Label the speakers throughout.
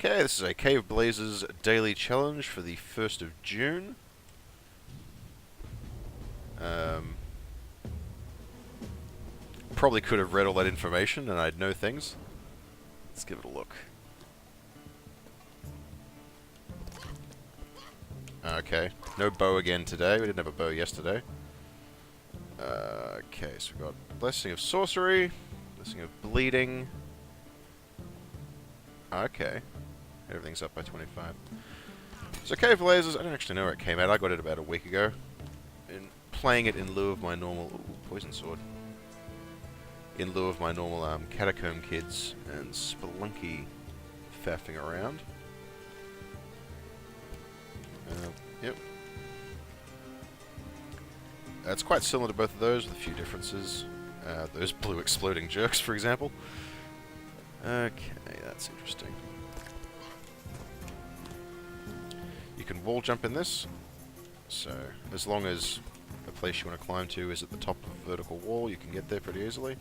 Speaker 1: Okay, this is a Caveblazers Daily challenge for the 1st of June. Probably could have read all that information and I'd know things. Let's give it a look. Okay, no bow again today. We didn't have a bow yesterday. Okay, so we've got Blessing of Sorcery, Blessing of Bleeding. Okay, everything's up by 25. So Caveblazers, I don't actually know where it came out. I got it about a week ago. And playing it in lieu of my normal... Ooh, Poison Sword. In lieu of my normal Catacomb Kids and Spelunky faffing around. Yep. It's quite similar to both of those with a few differences. Those blue exploding jerks, for example. Okay, that's interesting. You can wall jump in this, so as long as the place you want to climb to is at the top of a vertical wall, you can get there pretty easily.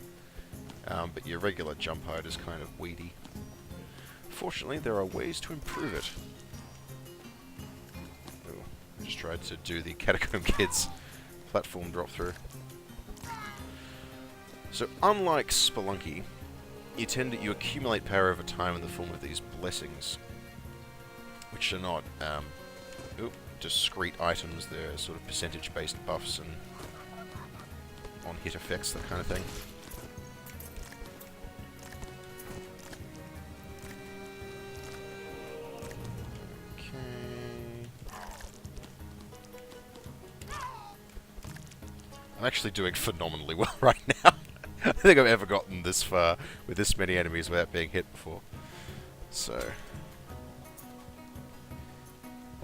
Speaker 1: But your regular jump height is kind of weedy. Fortunately, there are ways to improve it. Oh, I just tried to do the Catacomb Kids platform drop through. So, unlike Spelunky, you accumulate power over time in the form of these blessings, which are not discrete items. They're sort of percentage-based buffs and on-hit effects, that kind of thing. I'm actually doing phenomenally well right now. I don't think I've ever gotten this far with this many enemies without being hit before. So...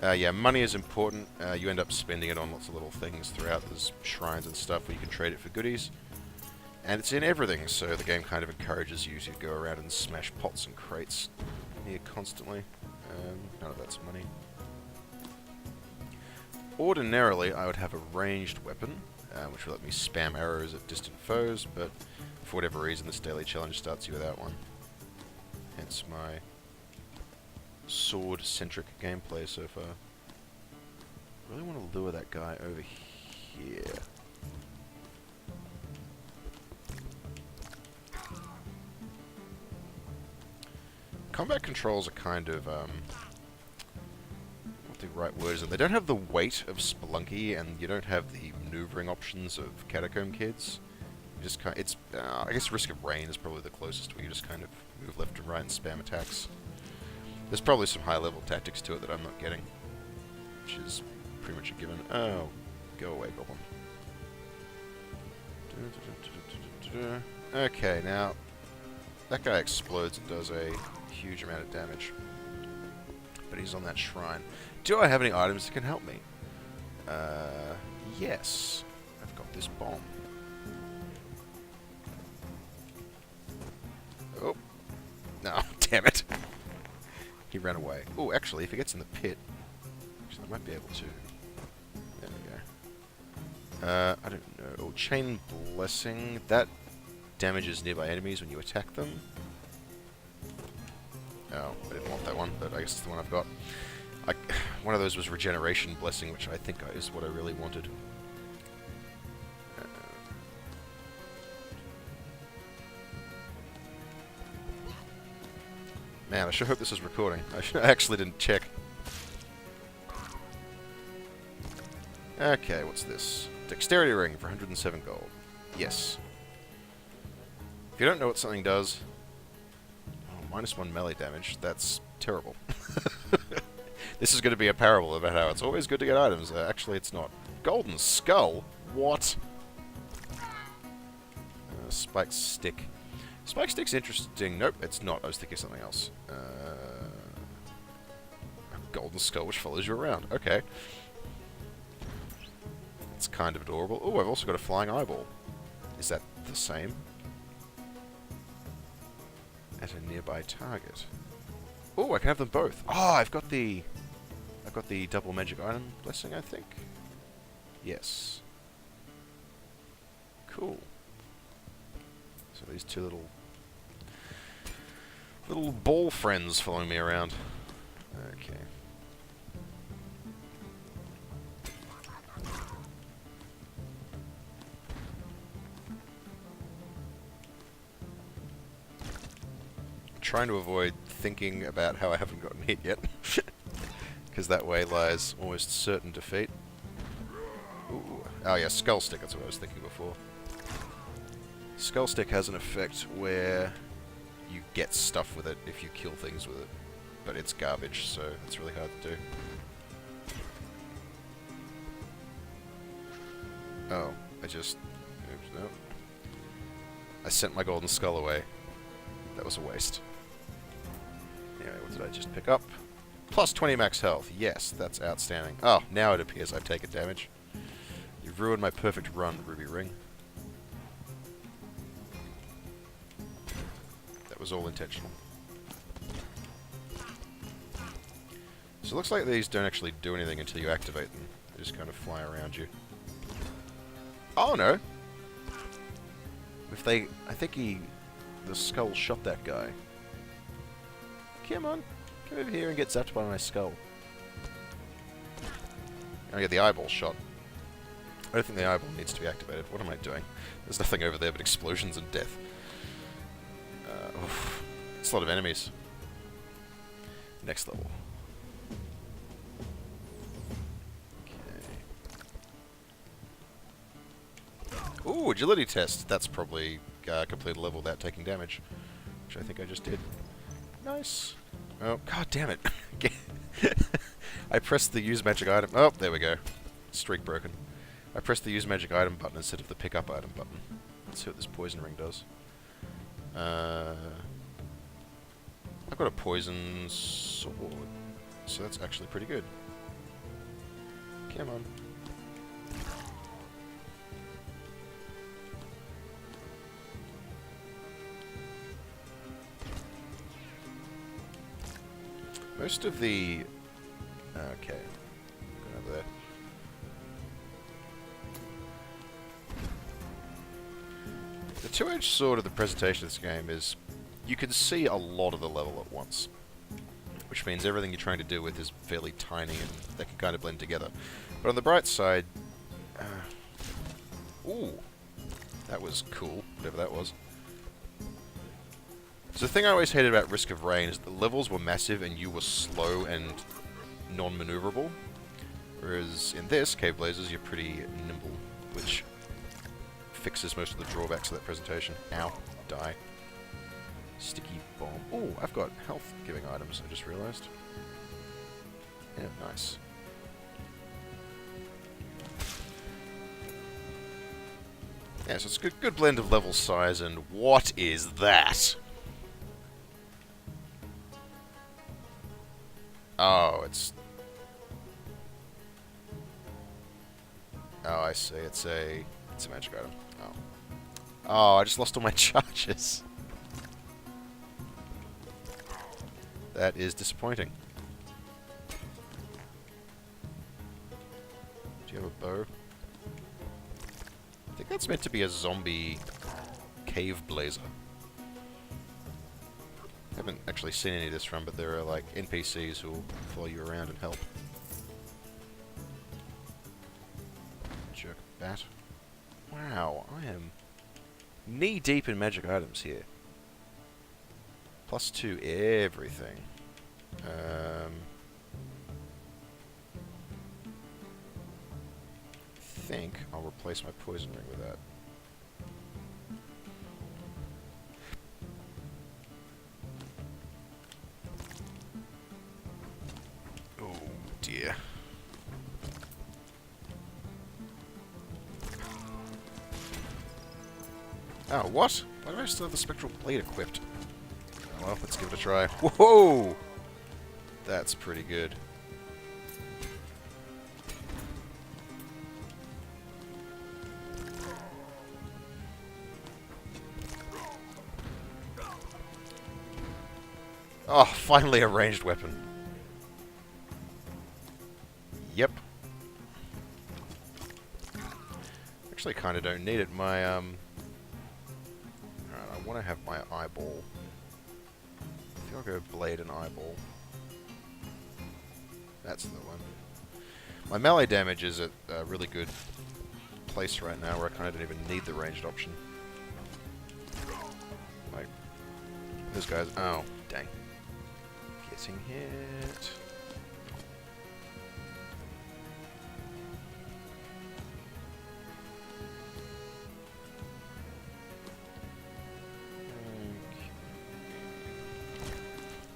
Speaker 1: yeah, money is important. You end up spending it on lots of little things throughout. There's shrines and stuff where you can trade it for goodies. And it's in everything, so the game kind of encourages you to go around and smash pots and crates here constantly. None of that's money. Ordinarily, I would have a ranged weapon, which will let me spam arrows at distant foes, but for whatever reason this daily challenge starts you without one. Hence my sword-centric gameplay so far. I really want to lure that guy over here. Combat controls are kind of, what the right word is. They don't have the weight of Spelunky, and you don't have the maneuvering options of Catacomb Kids. You just kind of, I guess Risk of Rain is probably the closest, where you just kind of move left and right and spam attacks. There's probably some high-level tactics to it that I'm not getting, which is pretty much a given. Oh, go away, Goblin. Okay, now, that guy explodes and does a huge amount of damage, but he's on that shrine. Do I have any items that can help me? Yes. I've got this bomb. Oh. No, damn it. He ran away. Oh, actually, if he gets in the pit, actually, I might be able to. There we go. I don't know. Oh, Chain Blessing. That damages nearby enemies when you attack them. Oh, I didn't want that one, but I guess it's the one I've got. One of those was Regeneration Blessing, which I think is what I really wanted. Man, I sure hope this is recording. I actually didn't check. Okay, what's this? Dexterity Ring for 107 gold. Yes. If you don't know what something does... Oh, -1 melee damage. That's terrible. This is going to be a parable about how it's always good to get items. Actually, it's not. Golden Skull? What? Spiked Stick. Spike Stick's interesting. Nope, it's not. I was thinking something else. A golden skull which follows you around. Okay. It's kind of adorable. Oh, I've also got a flying eyeball. Is that the same? At a nearby target. Oh, I can have them both. Oh, I've got the double magic item blessing, I think. Yes. Cool. So these two little Little ball friends following me around. Okay. Trying to avoid thinking about how I haven't gotten hit yet, because that way lies almost certain defeat. Ooh. Oh yeah, Skull Stick, that's what I was thinking before. Skull Stick has an effect where you get stuff with it if you kill things with it, but it's garbage, so it's really hard to do. Oh, oops, no. I sent my golden skull away. That was a waste. Anyway, what did I just pick up? Plus 20 max health. Yes, that's outstanding. Oh, now it appears I've taken damage. You've ruined my perfect run, Ruby Ring. That was all intentional. So it looks like these don't actually do anything until you activate them. They just kind of fly around you. Oh no! If they... I think the skull shot that guy. Come on. Come over here and get zapped by my skull. I get the eyeball shot. I don't think the eyeball needs to be activated. What am I doing? There's nothing over there but explosions and death. It's a lot of enemies. Next level. Okay. Ooh, agility test. That's probably complete a level without taking damage, which I think I just did. Nice. Oh, god damn it. I pressed the use magic item. Oh, there we go. Streak broken. I pressed the use magic item button instead of the pick up item button. Let's see what this poison ring does. I've got a poison sword, so that's actually pretty good. Come on. Most of the... Okay. Going over there. The two-edged sword of the presentation of this game is you can see a lot of the level at once, which means everything you're trying to do with is fairly tiny and they can kind of blend together. But on the bright side... ooh! That was cool, whatever that was. So the thing I always hated about Risk of Rain is the levels were massive and you were slow and non-maneuverable. Whereas in this, Caveblazers, you're pretty nimble, which fixes most of the drawbacks of that presentation. Ow. Die. Sticky bomb. Oh, I've got health-giving items, I just realized. Yeah, nice. Yeah, so it's a good blend of level size and what is that? Oh, it's... Oh, I see. It's a magic item. Oh. Oh, I just lost all my charges. That is disappointing. Do you have a bow? I think that's meant to be a zombie Caveblazer. I haven't actually seen any of this from, but there are like NPCs who will follow you around and help. Jerk bat. Wow, I am knee-deep in magic items here. +2 everything. I think I'll replace my poison ring with that. Oh dear. Oh, what? Why do I still have the Spectral Blade equipped? Oh, well, let's give it a try. Whoa! That's pretty good. Oh, finally a ranged weapon. Yep. Actually, kind of don't need it. My, Alright, I want to have my eyeball think I'll go Blade and Eyeball. That's the one. My melee damage is at a really good place right now where I kind of don't even need the ranged option. Like, this guy's... Oh, dang. Getting hit.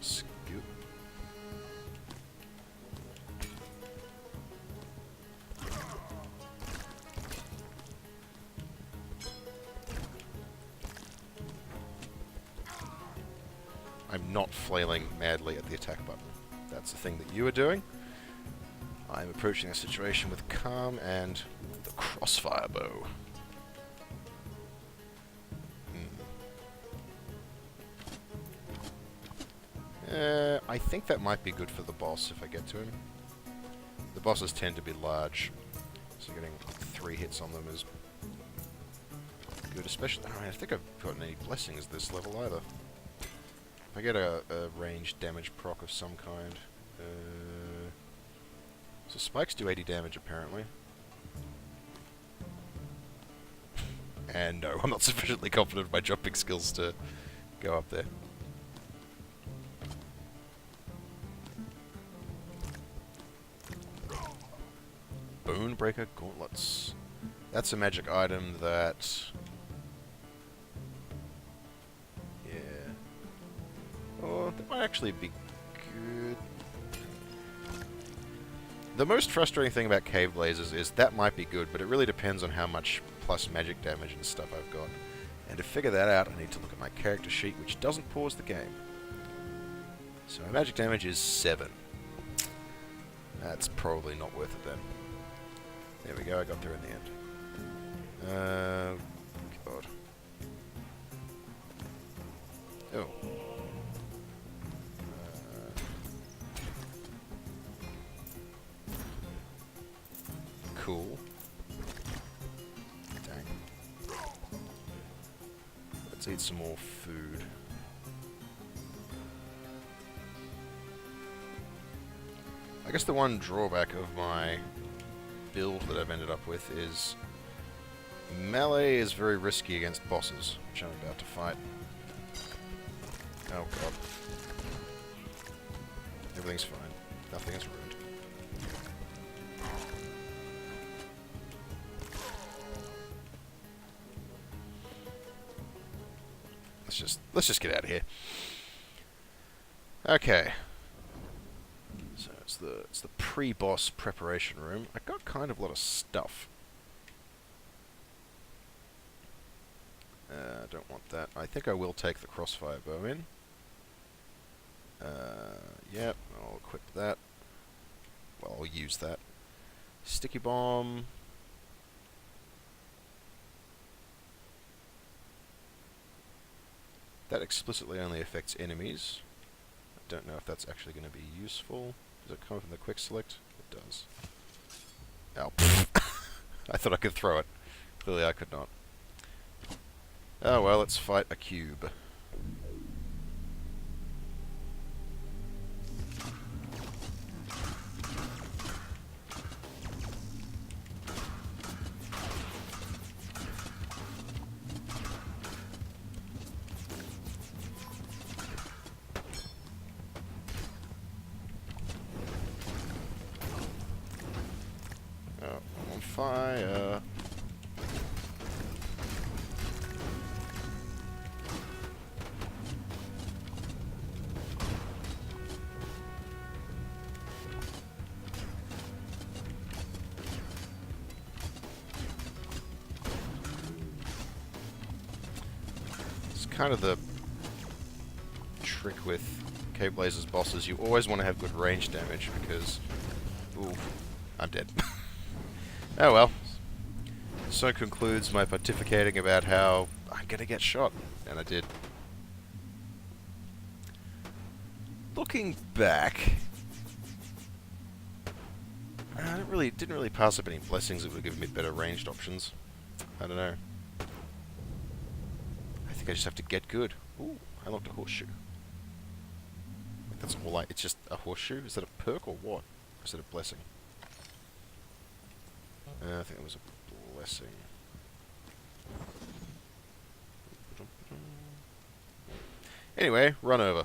Speaker 1: Scoop. I'm not flailing madly at the attack button. That's the thing that you are doing. I'm approaching the situation with calm and the crossfire bow. I think that might be good for the boss if I get to him. The bosses tend to be large, so getting 3 hits on them is good, especially... I don't think I've gotten any blessings this level either. If I get a ranged damage proc of some kind... so spikes do 80 damage apparently. And no, I'm not sufficiently confident of my jumping skills to go up there. Bonebreaker Gauntlets. That's a magic item that... Yeah. Oh, that might actually be good. The most frustrating thing about Caveblazers is that might be good, but it really depends on how much plus magic damage and stuff I've got. And to figure that out, I need to look at my character sheet, which doesn't pause the game. So my magic damage is 7. That's probably not worth it then. There we go, I got there in the end. God. Oh. Cool. Dang. Let's eat some more food. I guess the one drawback of my build that I've ended up with is melee is very risky against bosses, which I'm about to fight. Oh god. Everything's fine. Nothing is ruined. Let's just get out of here. Okay. So it's the pre-boss preparation room. I got kind of a lot of stuff. Don't want that. I think I will take the crossfire bow in. Yep, I'll equip that. Well, I'll use that. Sticky bomb. That explicitly only affects enemies. I don't know if that's actually going to be useful. Does it come from the quick select? It does. Oh, I thought I could throw it. Clearly I could not. Oh well, let's fight a cube. Fire. It's kind of the trick with Caveblazers bosses. You always want to have good range damage because... Ooh, I'm dead. Oh well. So concludes my pontificating about how I'm gonna get shot. And I did. Looking back... I didn't really pass up any blessings that would give me better ranged options. I don't know. I think I just have to get good. Ooh, I locked a horseshoe. That's all I... It's just a horseshoe? Is that a perk or what? Or is it a blessing? I think it was a blessing. Anyway, run over.